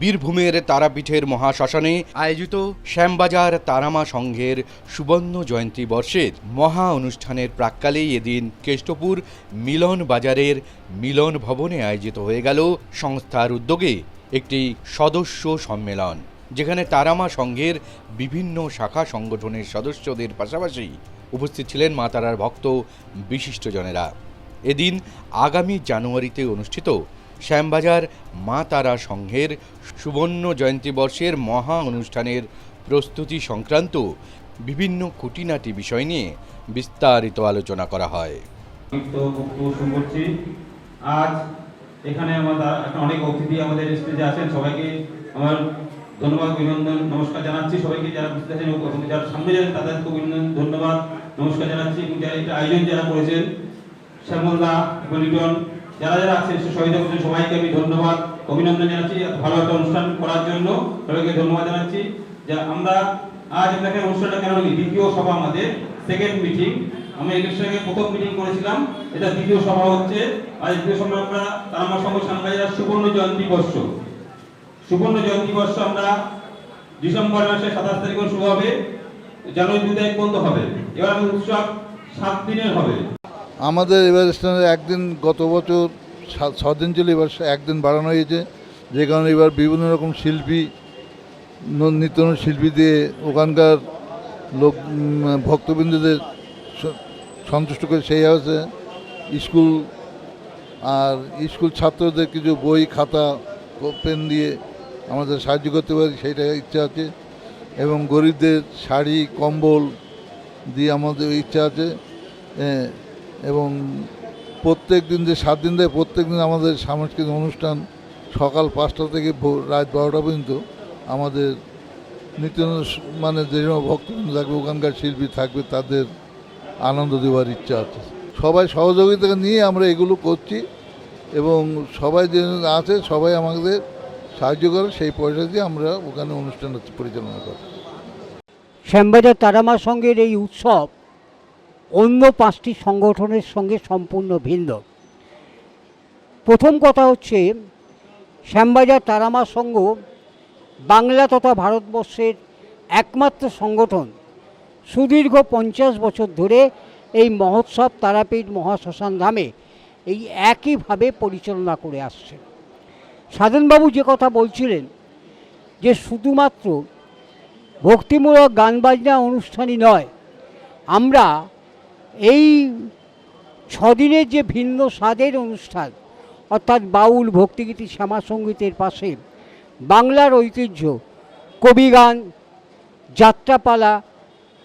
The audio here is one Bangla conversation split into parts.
বীরভূমের তারাপীঠের মহাশ্মশানে আয়োজিত শ্যামবাজার তারামা সংঘের সুবর্ণ জয়ন্তী বর্ষের মহা অনুষ্ঠানের প্রাক্কালেই এদিন কেষ্টপুর মিলন বাজারের মিলন ভবনে আয়োজিত হয়ে গেল সংস্থার উদ্যোগে একটি সদস্য সম্মেলন, যেখানে তারামা সংঘের বিভিন্ন শাখা সংগঠনের সদস্যদের পাশাপাশি উপস্থিত ছিলেন মা তারার ভক্ত বিশিষ্টজনেরা। এদিন আগামী জানুয়ারিতে অনুষ্ঠিত শ্যামবাজার মা তারা সংঘের সুবর্ণ জয়ন্তী বর্ষের মহা অনুষ্ঠানের প্রস্তুতি সংক্রান্ত বিভিন্ন খুঁটিনাটি বিষয় নিয়ে বিস্তারিত আলোচনা করা হয়। আজ এখানে আমাদের অনেক অতিথি আমাদের স্টেজে আছেন, সবাইকে আমার ধন্যবাদ, অভিনন্দন, নমস্কার জানাচ্ছি। সবাইকে যারা উপস্থিত আছেন এবং যারা সামনে যাবেন তাদেরকে ধন্যবাদ, নমস্কার জানাচ্ছি। এবং যারা এটা আয়োজন যারা করেছেন, শ্যামলদা, লিটন, যারা যারা আছেন সহযোগিতা করছেন, সবাইকে আমি ধন্যবাদ, অভিনন্দন জানাচ্ছি। ভালো একটা অনুষ্ঠান করার জন্য সবাইকে ধন্যবাদ জানাচ্ছি। যা আমরা আজ আপনাকে অনুষ্ঠানটা কেন রাখি, দ্বিতীয় সভা, আমাদের সেকেন্ড মিটিং। আমরা এর সঙ্গে প্রথম মিটিং করেছিলাম, এটা দ্বিতীয় সভা হচ্ছে। আর দ্বিতীয় সভা আমরা তারামা সংঘ শ্যামবাজার সুবর্ণ জয়ন্তী বর্ষ, সুবর্ণ জয়ন্তী বর্ষ আমরা ডিসেম্বর মাসে 27 তারিখে শুরু হবে, জানুয়ারি 2 তারিখ পর্যন্ত হবে। এবার আমাদের উৎসব 7 দিনের হবে। আমাদের এবার স্থানে একদিন, গত বছর 6 দিন ছিল, এবার একদিন বাড়ানো হয়েছে। যে কারণে এবার বিভিন্ন রকম শিল্পী, নিত্য শিল্পী দিয়ে ওখানকার লোক ভক্তবৃন্দদের সন্তুষ্ট করে সেই হচ্ছে স্কুল আর স্কুল ছাত্রদের কিছু বই, খাতা, পেন দিয়ে আমাদের সাহায্য করতে পারি, সেইটা ইচ্ছা আছে। এবং গরিবদের শাড়ি, কম্বল দিয়ে আমাদের ইচ্ছা আছে। এবং প্রত্যেক দিন যে 7 দিন দেয়, প্রত্যেক দিন আমাদের সাংস্কৃতিক অনুষ্ঠান সকাল 5টা থেকে রাত 12টা পর্যন্ত আমাদের নিত্য মানে যে সময় ভক্তবৃন্দ থাকবে, ওখানকার শিল্পী থাকবে, তাদের আনন্দ দেওয়ার ইচ্ছা আছে। সবাই সহযোগিতা নিয়ে আমরা এগুলো করছি এবং সবাই যে আছে সবাই আমাদের সাহায্য করে, সেই পয়সা দিয়ে আমরা ওখানে অনুষ্ঠান পরিচালনা করি। শ্যামবাজার তারামা সংঘের এই উৎসব অন্য 5টি সংগঠনের সঙ্গে সম্পূর্ণ ভিন্ন। প্রথম কথা হচ্ছে, শ্যামবাজার তারামা সংঘ বাংলা তথা ভারতবর্ষের একমাত্র সংগঠন সুদীর্ঘ 50 বছর ধরে এই মহোৎসব তারাপীঠ মহাশ্মশান ধামে এই একইভাবে পরিচালনা করে আসছে। সাধনবাবু যে কথা বলছিলেন যে শুধুমাত্র ভক্তিমূলক গান বাজনা অনুষ্ঠানই নয়, আমরা এই 6 দিনের যে ভিন্ন স্বাদের অনুষ্ঠান, অর্থাৎ বাউল, ভক্তিগীতি, শ্যামাসঙ্গীতের পাশে বাংলার ঐতিহ্য, কবিগান, যাত্রাপালা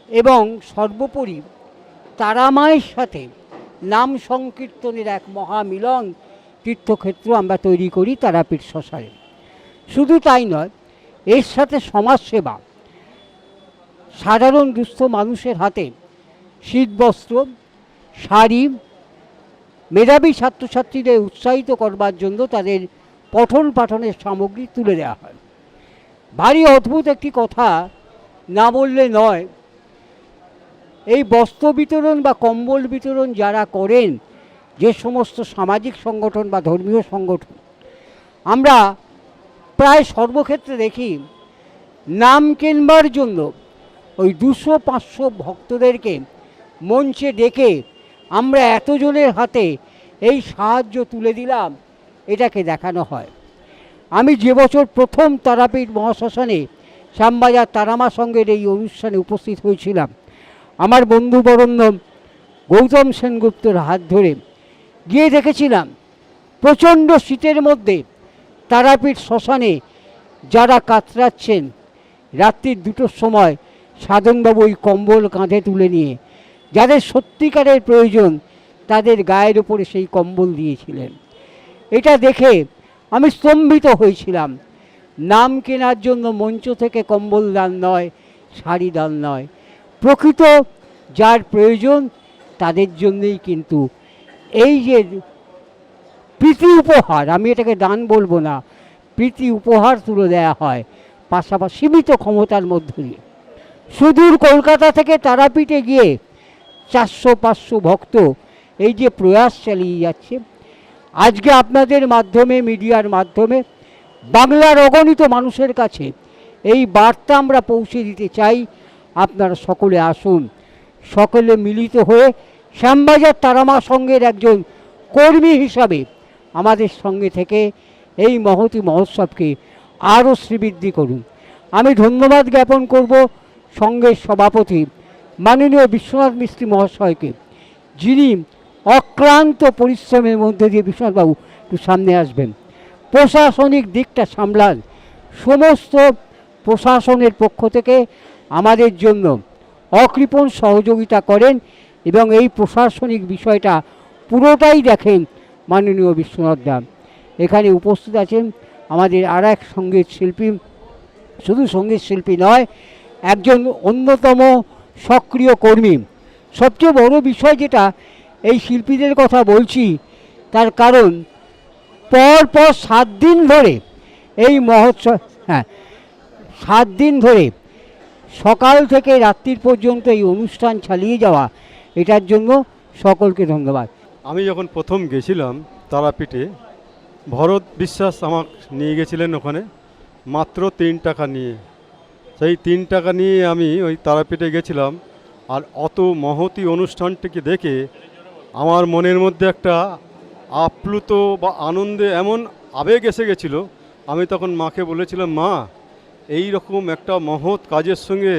এবং সর্বোপরি তারামায়ের সাথে নাম সংকীর্তনের এক মহামিলন তীর্থক্ষেত্র আমরা তৈরি করি তারাপীঠ শ্মশানে। শুধু তাই নয়, এর সাথে সমাজসেবা, সাধারণ দুস্থ মানুষের হাতে শীতবস্ত্র, শাড়ি, মেধাবী ছাত্রছাত্রীদের উৎসাহিত করবার জন্য তাদের পঠন পাঠনের সামগ্রী তুলে দেওয়া হয়। ভারী অদ্ভুত একটি কথা না বললে নয়, এই বস্ত্র বিতরণ বা কম্বল বিতরণ যারা করেন, যে সমস্ত সামাজিক সংগঠন বা ধর্মীয় সংগঠন, আমরা প্রায় সর্বক্ষেত্রে দেখি নাম কেনবার জন্য ওই 200-500 ভক্তদেরকে মঞ্চে ডেকে আমরা এতজনের হাতে এই সাহায্য তুলে দিলাম, এটাকে দেখানো হয়। আমি যে বছর প্রথম তারাপীঠ মহাশ্মশানে শ্যামবাজার তারামা সংঘের এই অনুষ্ঠানে উপস্থিত হয়েছিলাম, আমার বন্ধু বরেণ্য গৌতম সেনগুপ্তের হাত ধরে গিয়ে দেখেছিলাম প্রচণ্ড শীতের মধ্যে তারাপীঠ শ্মশানে যারা কাতরাচ্ছেন, রাত্রির 2টোর সময় সাধনবাবু ওই কম্বল কাঁধে তুলে নিয়ে যাদের সত্যিকারের প্রয়োজন তাদের গায়ের উপরে সেই কম্বল দিয়েছিলেন। এটা দেখে আমি স্তম্ভিত হয়েছিলাম। নাম কেনার জন্য মঞ্চ থেকে কম্বল দান নয়, শাড়ি দান নয়, প্রকৃত যার প্রয়োজন তাদের জন্যই কিন্তু এই যে প্রীতি উপহার, আমি এটাকে দান বলবো না, প্রীতি উপহার তুলে দেওয়া হয়, পাশাপাশি সীমিত ক্ষমতার মধ্য দিয়ে। সুদূর কলকাতা থেকে তারাপীঠে গিয়ে 400-500 ভক্ত এই যে প্রয়াস চালিয়ে যাচ্ছে, আজকে আপনাদের মাধ্যমে, মিডিয়ার মাধ্যমে বাংলার অগণিত মানুষের কাছে এই বার্তা আমরা পৌঁছে দিতে চাই। আপনারা সকলে আসুন, সকলে মিলিত হয়ে শ্যামবাজার তারামা সংঘের একজন কর্মী হিসাবে আমাদের সঙ্গে থেকে এই মহতী মহোৎসবকে আরও শ্রীবৃদ্ধি করুন। আমি ধন্যবাদ জ্ঞাপন করব সংঘের সভাপতি মাননীয় বিশ্বনাথ মিস্ত্রি মহাশয়কে, যিনি অক্লান্ত পরিশ্রমের মধ্যে দিয়ে, বিশ্বনাথবাবু একটু সামনে আসবেন, প্রশাসনিক দিকটা সামলান। সমস্ত প্রশাসনের পক্ষ থেকে আমাদের জন্য অকৃপণ সহযোগিতা করেন এবং এই প্রশাসনিক বিষয়টা পুরোটাই দেখেন মাননীয় বিশ্বনাথ দা। এখানে উপস্থিত আছেন আমাদের আর এক সঙ্গীত শিল্পী, শুধু সঙ্গীত শিল্পী নয়, একজন অন্যতম সক্রিয় কর্মী। সবচেয়ে বড় বিষয় যেটা এই শিল্পীদের কথা বলছি, তার কারণ পর 7 দিন ধরে এই মহোৎসব, 7 দিন ধরে সকাল থেকে রাত্রির পর্যন্ত এই অনুষ্ঠান চালিয়ে যাওয়া, এটার জন্য সকলকে ধন্যবাদ। আমি যখন প্রথম গেছিলাম তারাপীঠে, ভরত বিশ্বাস আমাকে নিয়ে গেছিলেন ওখানে মাত্র 3 টাকা নিয়ে। সেই 3 টাকা নিয়ে আমি ওই তারাপীঠে গেছিলাম। আর অত মহতী অনুষ্ঠানটিকে দেখে আমার মনের মধ্যে একটা আপ্লুত বা আনন্দে এমন আবেগ এসে গেছিলো, আমি তখন মাকে বলেছিলাম, মা এই রকম একটা মহৎ কাজের সঙ্গে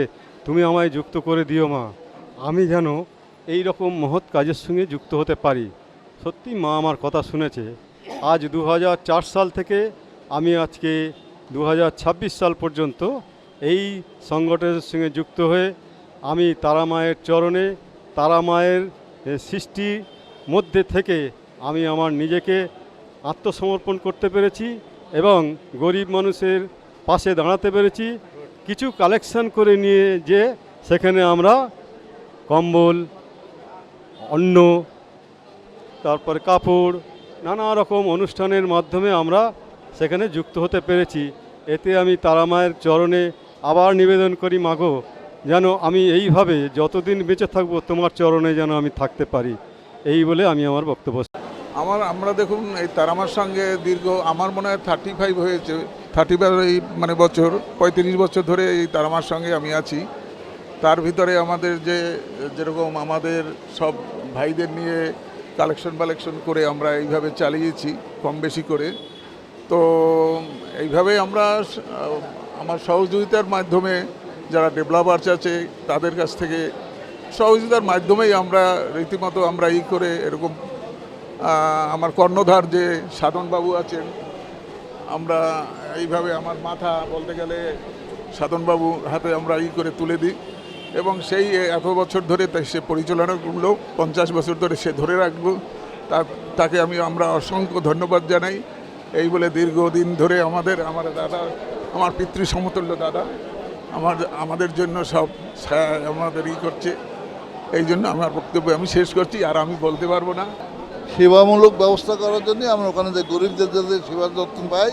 তুমি আমায় যুক্ত করে দিও মা, আমি যেন এই রকম মহৎ কাজের সঙ্গে যুক্ত হতে পারি। সত্যি মা আমার কথা শুনেছে। আজ 2004 সাল থেকে আমি আজকে 2026 সাল পর্যন্ত এই সংগঠনের সঙ্গে যুক্ত হয়ে আমি তারা মায়ের চরণে, তারা মায়ের সৃষ্টির মধ্যে থেকে আমি আমার নিজেকে আত্মসমর্পণ করতে পেরেছি এবং গরিব মানুষের পাশে দাঁড়াতে পেরেছি। কিছু কালেকশন করে নিয়ে যে সেখানে আমরা কম্বল, অন্ন, তারপর কাপড়, নানা রকম অনুষ্ঠানের মাধ্যমে আমরা সেখানে যুক্ত হতে পেরেছি। এতে আমি তারা মায়ের চরণে আবার নিবেদন করি, মাগো যেন আমি এইভাবে যতদিন বেঁচে থাকবো তোমার চরণে যেন আমি থাকতে পারি। এই বলে আমি আমার বক্তব্য। আমরা দেখুন এই তারামার সঙ্গে দীর্ঘ, আমার মনে হয় 35 হয়েছে, 35 এই মানে বছর, 35 বছর ধরে এই তারামার সঙ্গে আমি আছি। তার ভিতরে আমাদের যেরকম আমাদের সব ভাইদের নিয়ে কালেকশন করে আমরা এইভাবে চালিয়েছি কম বেশি করে। তো এইভাবে আমরা আমার সহযোগিতার মাধ্যমে যারা ডেভেলপার্স আছে তাদের কাছ থেকে সহযোগিতার মাধ্যমেই আমরা রীতিমতো আমরা করে এরকম আমার কর্ণধার যে সাধনবাবু আছেন, আমরা এইভাবে আমার মাথা বলতে গেলে সাধনবাবু হাতে আমরা করে তুলে দিই এবং সেই এত বছর ধরে সে পরিচালনা করলো, 50 বছর ধরে সে ধরে রাখবো। তাকে আমরা অসংখ্য ধন্যবাদ জানাই। এই বলে দীর্ঘদিন ধরে আমার দাদা, আমার পিতৃ সমতুল্য দাদা আমাদের জন্য সব আমাদের করছে। এই জন্য আমার বক্তব্য আমি শেষ করছি, আর আমি বলতে পারবো না। সেবামূলক ব্যবস্থা করার জন্য আমরা ওখানে যে গরিবদের যাতে সেবা যত্ন পাই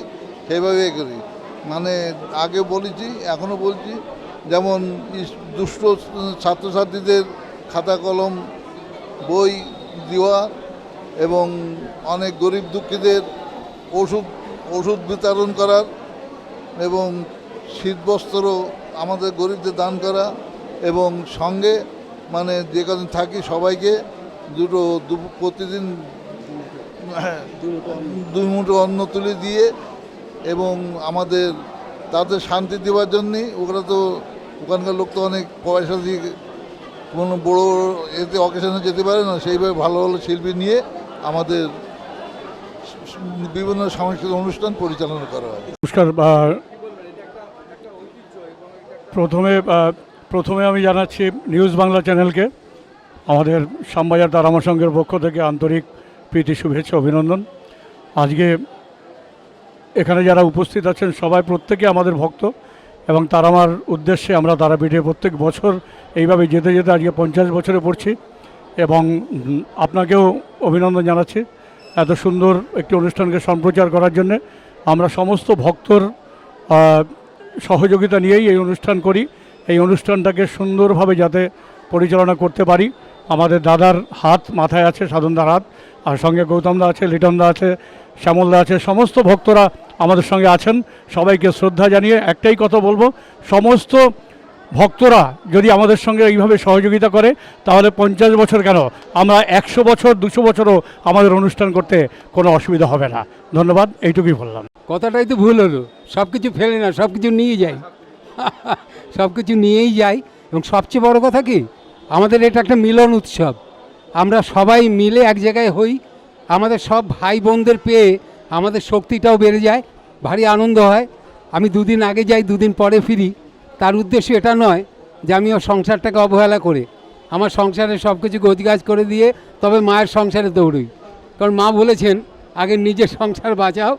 সেভাবেই করি। মানে আগে বলেছি, এখনও বলছি, যেমন দুষ্ট ছাত্রছাত্রীদের খাতা কলম বই দেওয়া এবং অনেক গরিব দুঃখীদের ওষুধ বিতরণ করার এবং শীতবস্ত্র আমাদের গরিবদের দান করা এবং সঙ্গে মানে যে কদিন থাকি সবাইকে প্রতিদিন 2 মুঠো অন্ন তুলে দিয়ে এবং তাদের শান্তি দেওয়ার জন্যই। ওখানকার লোক তো অনেক পয়সা দিয়ে কোনো বড়ো এতে অকেশনে যেতে পারে না, সেইভাবে ভালো ভালো শিল্পী নিয়ে আমাদের বিভিন্ন সাংস্কৃতিক অনুষ্ঠান পরিচালনা করা হয়। নমস্কার। প্রথমে আমি জানাচ্ছি নিউজ বাংলা চ্যানেলকে আমাদের শ্যামবাজার তারামা সংঘের পক্ষ থেকে আন্তরিক প্রীতি, শুভেচ্ছা, অভিনন্দন। আজকে এখানে যারা উপস্থিত আছেন সবাই প্রত্যেকে আমাদের ভক্ত এবং তারামার উদ্দেশ্যে আমরা তারাপীঠে প্রত্যেক বছর এইভাবে যেতে যেতে আজকে 50 বছরে পড়ছি এবং আপনাকেও অভিনন্দন জানাচ্ছি এত সুন্দর একটি অনুষ্ঠানকে সম্প্রচার করার জন্যে। আমরা সমস্ত ভক্তর সহযোগিতা নিয়েই এই অনুষ্ঠান করি। এই অনুষ্ঠানটাকে সুন্দরভাবে যাতে পরিচালনা করতে পারি, আমাদের দাদার হাত মাথায় আছে, সাধনদার হাত, আর সঙ্গে গৌতমদা আছে, লিটনদা আছে, শ্যামলদা আছে, সমস্ত ভক্তরা আমাদের সঙ্গে আছেন। সবাইকে শ্রদ্ধা জানিয়ে একটাই কথা বলবো, সমস্ত ভক্তরা যদি আমাদের সঙ্গে এইভাবে সহযোগিতা করে তাহলে 50 বছর কেন, আমরা 100 বছর 200 বছরও আমাদের অনুষ্ঠান করতে কোনো অসুবিধা হবে না। ধন্যবাদ, এইটুকুই বললাম। কথাটাই তো ভুল হলো, সব কিছু ফেলে না, সব কিছু নিয়ে যাই সব কিছু নিয়েই যাই। এবং সবচেয়ে বড় কথা কি, আমাদের এটা একটা মিলন উৎসব, আমরা সবাই মিলে এক জায়গায় হই, আমাদের সব ভাই বোনদের পেয়ে আমাদের শক্তিটাও বেড়ে যায়, ভারী আনন্দ হয়। আমি 2 দিন আগে যাই, 2 দিন পরে ফিরি। তার উদ্দেশ্য এটা নয় যে আমি ওর সংসারটাকে অবহেলা করে, আমার সংসারে সব কিছু গোছগাছ করে দিয়ে তবে মায়ের সংসারে দৌড়ই। কারণ মা বলেছেন আগে নিজের সংসার বাঁচাও,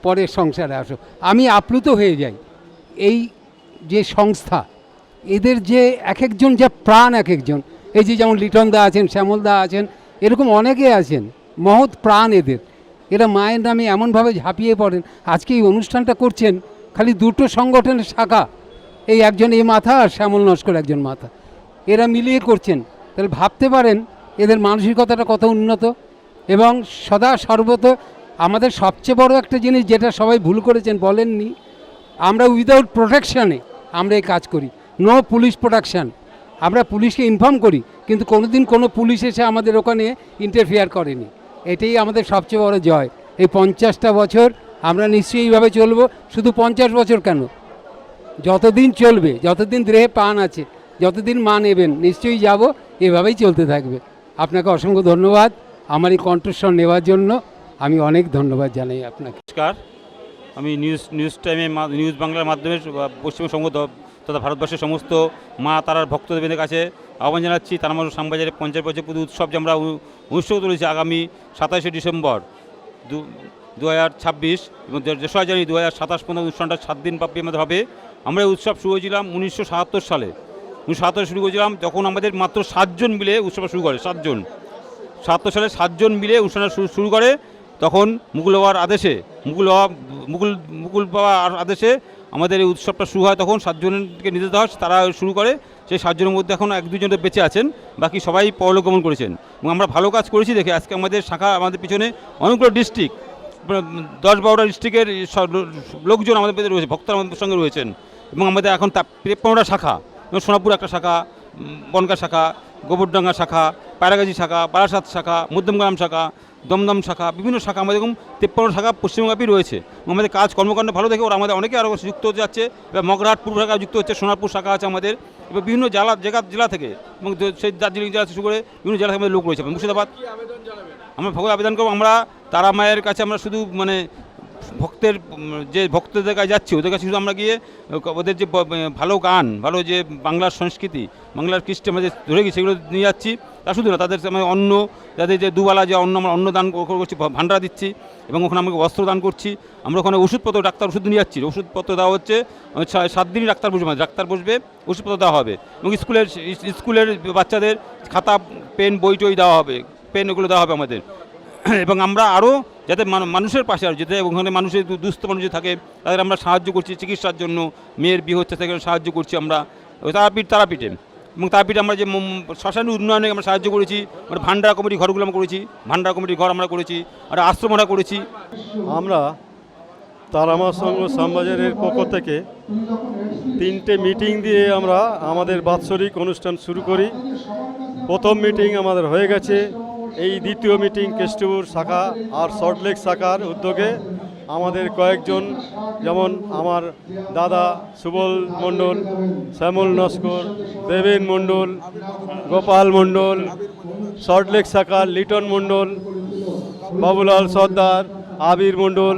পরের সংসারে আসো। আমি আপ্লুত হয়ে যাই এই যে সংস্থা, এদের যে এক একজন যা প্রাণ, এক একজন, এই যে যেমন লিটন দা আছেন, শ্যামল দা আছেন, এরকম অনেকে আছেন, মহৎ প্রাণ এদের। এরা মায়ের নামে এমনভাবে ঝাঁপিয়ে পড়েন। আজকে এই অনুষ্ঠানটা করছেন খালি 2টো সংগঠনের শাখা, এই একজন এই মাথা আর শ্যামল নস্কর একজন মাথা, এরা মিলিয়ে করছেন। তাহলে ভাবতে পারেন এদের মানসিকতাটা কত উন্নত। এবং সদা সর্বত আমাদের সবচেয়ে বড় একটা জিনিস যেটা সবাই ভুল করেছেন, বলেননি, আমরা উইদাউট প্রোটেকশানে আমরা এই কাজ করি, নো পুলিশ প্রোটেকশান। আমরা পুলিশকে ইনফর্ম করি, কিন্তু কোনোদিন কোনো পুলিশ এসে আমাদের ওখানে ইন্টারফেয়ার করেনি। এটাই আমাদের সবচেয়ে বড় জয়। এই 50টা বছর আমরা নিশ্চয়ই এইভাবে চলবো। শুধু 50 বছর কেন, যতদিন চলবে, যতদিন দেহে প্রাণ আছে, যতদিন মা নেবেন, নিশ্চয়ই যাব, এভাবেই চলতে থাকবে। আপনাকে অসংখ্য ধন্যবাদ আমার এই কণ্ঠস্বর নেওয়ার জন্য, আমি অনেক ধন্যবাদ জানাই আপনাকে। নমস্কার, আমি নিউজ বাংলার মাধ্যমে পশ্চিমবঙ্গ সংঘ তথা ভারতবর্ষের সমস্ত মা তারার ভক্তদের কাছে আহ্বান জানাচ্ছি। তারামার শ্যামবাজারে 50 বছর পুজো উৎসব যে আমরা অনুষ্ঠিত করেছি আগামী 27শে ডিসেম্বর 2026 এবং 2রা জানুয়ারি 2027 পর্যন্ত অনুষ্ঠানটা 7 দিন ব্যাপী আমাদের হবে। আমরা এই উৎসব শুরু হয়েছিলাম 1977 সালে। 1977 শুরু করেছিলাম, যখন আমাদের মাত্র 7 জন মিলে উৎসবটা শুরু করে। 7 জন, 77 সালে 7 জন মিলে অনুষ্ঠানটা শুরু করে। তখন মুঘল বাবার আদেশে, মুঘল বাবার আদেশে আমাদের এই উৎসবটা শুরু হয়। তখন 7 জনকে নির্দেশ দেওয়া হয়, তারা শুরু করে। সেই 7 জনের মধ্যে এখন 1-2 জন বেঁচে আছেন, বাকি সবাই পরলোক গমন করেছেন। এবং আমরা ভালো কাজ করেছি দেখে আজকে আমাদের শাখা, আমাদের পিছনে অনেকগুলো ডিস্ট্রিক্ট, 10-12টা ডিস্ট্রিক্টের লোকজন আমাদের মধ্যে রয়েছে, ভক্তরা আমাদের সঙ্গে রয়েছেন। এবং আমাদের এখন 15টা শাখা, সোনাপুর একটা শাখা, বনগা শাখা, গোবরডাঙ্গা শাখা, পায়রাগাছি শাখা, বারাসাত শাখা, মধ্যমগ্রাম শাখা, দমদম শাখা, বিভিন্ন শাখা আমাদের এরকম 53 শাখা পশ্চিমব্যাপী রয়েছে। আমাদের কাজ কর্মকাণ্ড ভালো দেখে ওরা আমাদের অনেকে আরও যুক্ত হতে যাচ্ছে। এবার মগরাহাট পূর্ব শাখা যুক্ত হচ্ছে, সোনারপুর শাখা আছে আমাদের। এবার বিভিন্ন জেলা থেকে, এবং সেই দার্জিলিং জেলা শুরু করে বিভিন্ন জেলা থেকে আমাদের লোক রয়েছে। মুর্শিদাবাদ আমরা ভগবান আবেদন করবো, আমরা তারা মায়ের কাছে আমরা শুধু মানে ভক্তদের কাছে যাচ্ছি, ওদের কাছে শুধু আমরা গিয়ে ওদের যে ভালো গান, ভালো যে বাংলার সংস্কৃতি, বাংলার কৃষ্টি আমাদের ধরে গিয়ে সেগুলো নিয়ে যাচ্ছি। তা শুধু না, তাদের আমরা অন্ন, যাদের যে দুবেলা যে অন্ন, আমরা অন্ন দান করছি, ভান্ডারা দিচ্ছি, এবং ওখানে আমাকে বস্ত্র দান করছি। আমরা ওখানে ওষুধপত্র, ডাক্তার ওষুধ নিয়ে যাচ্ছি, ওষুধপত্র দেওয়া হচ্ছে। 7 দিনই ডাক্তার বসবে, ওষুধপত্র দেওয়া হবে। এবং স্কুলের বাচ্চাদের খাতা, পেন, বই টই দেওয়া হবে, পেন এগুলো দেওয়া হবে আমাদের। এবং আমরা আরও যাতে মানুষের পাশে, আর যাতে ওখানে মানুষের দুস্থ মানুষ থাকে তাদের আমরা সাহায্য করছি, চিকিৎসার জন্য, মেয়ের বিয়ে হচ্ছে তাকে সাহায্য করছি আমরা তারাপীঠে। এবং তারাপীঠে আমরা যে শ্মশান উন্নয়নে আমরা সাহায্য করেছি, আমরা ভান্ডারা কমিটি ঘরগুলো আমরা করেছি, ভান্ডারা কমিটির ঘর আমরা করেছি, আর আশ্রম আমরা করেছি। আমরা তারামা সংঘ শ্যামবাজারের পক্ষ থেকে 3টে মিটিং দিয়ে আমরা আমাদের বাৎসরিক অনুষ্ঠান শুরু করি। প্রথম মিটিং আমাদের হয়ে গেছে, এই দ্বিতীয় মিটিং কেষ্টপুর শাখা আর সল্টলেক শাখার উদ্যোগে আমাদের কয়েকজন, যেমন আমার দাদা সুবল মণ্ডল, শ্যামল নস্কর, দেবেন মণ্ডল, গোপাল মণ্ডল, সল্টলেক শাখার লিটন মণ্ডল, বাবুলাল সর্দার, আবির মণ্ডল,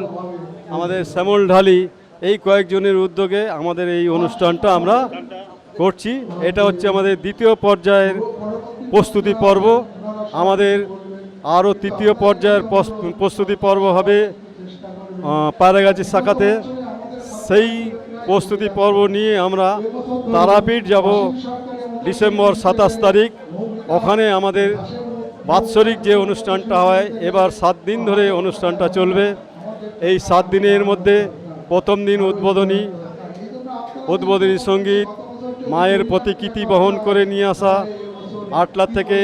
আমাদের শ্যামল ঢালি, এই কয়েকজনের উদ্যোগে আমাদের এই অনুষ্ঠানটা আমরা করছি। এটা হচ্ছে আমাদের দ্বিতীয় পর্যায়ের প্রস্তুতি পর্ব। আমাদের আরও তৃতীয় পর্যায়ের প্রস্তুতি পর্ব হবে পায়রাগাছি শাখাতে। সেই প্রস্তুতি পর্ব নিয়ে আমরা তারাপীঠ যাব ডিসেম্বর 27 তারিখ। ওখানে আমাদের বাৎসরিক যে অনুষ্ঠানটা হয়, এবার 7 দিন ধরে অনুষ্ঠানটা চলবে। এই 7 দিনের মধ্যে প্রথম দিন উদ্বোধনী সঙ্গীত, মায়ের প্রতিকৃতি বহন করে নিয়ে আসা আটলা থেকে,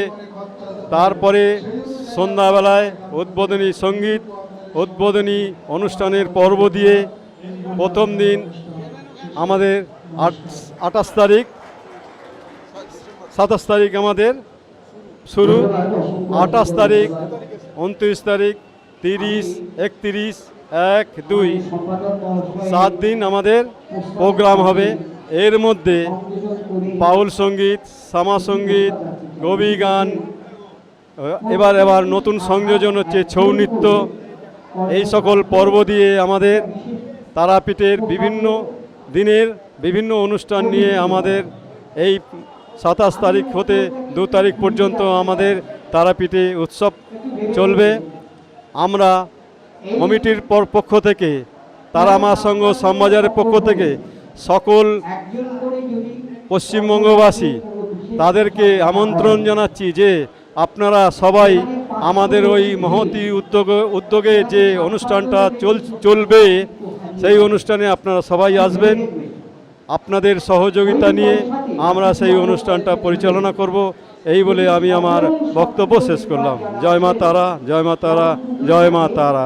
তারপরে সন্ধ্যাবেলায় উদ্বোধনী সঙ্গীত উদ্বোধনী অনুষ্ঠানের পর্ব দিয়ে প্রথম দিন আমাদের 28 তারিখ 27 তারিখ আমাদের শুরু, 28 তারিখ 29 তারিখ 30, 31, 1, 2, 7 দিন আমাদের প্রোগ্রাম হবে। এর মধ্যে বাউল সঙ্গীত, শ্যামা সঙ্গীত, কবি গান, এবার নতুন সংযোজন হচ্ছে ছৌ নৃত্য। এই সকল পর্ব দিয়ে আমাদের তারাপীঠের বিভিন্ন দিনের বিভিন্ন অনুষ্ঠান নিয়ে আমাদের এই 27 তারিখ হতে 2 তারিখ পর্যন্ত আমাদের তারাপীঠে উৎসব চলবে। আমরা কমিটির পক্ষ থেকে, তারামা সংঘ শ্যামবাজারের পক্ষ থেকে সকল পশ্চিমবঙ্গবাসী তাদেরকে আমন্ত্রণ জানাচ্ছি যে আপনারা সবাই আমাদের ওই মহতী উদ্যোগে যে অনুষ্ঠানটা চলবে সেই অনুষ্ঠানে আপনারা সবাই আসবেন। আপনাদের সহযোগিতা নিয়ে আমরা সেই অনুষ্ঠানটা পরিচালনা করব, এই বলে আমি আমার বক্তব্য শেষ করলাম। জয় মা তারা, জয় মা তারা, জয় মা তারা।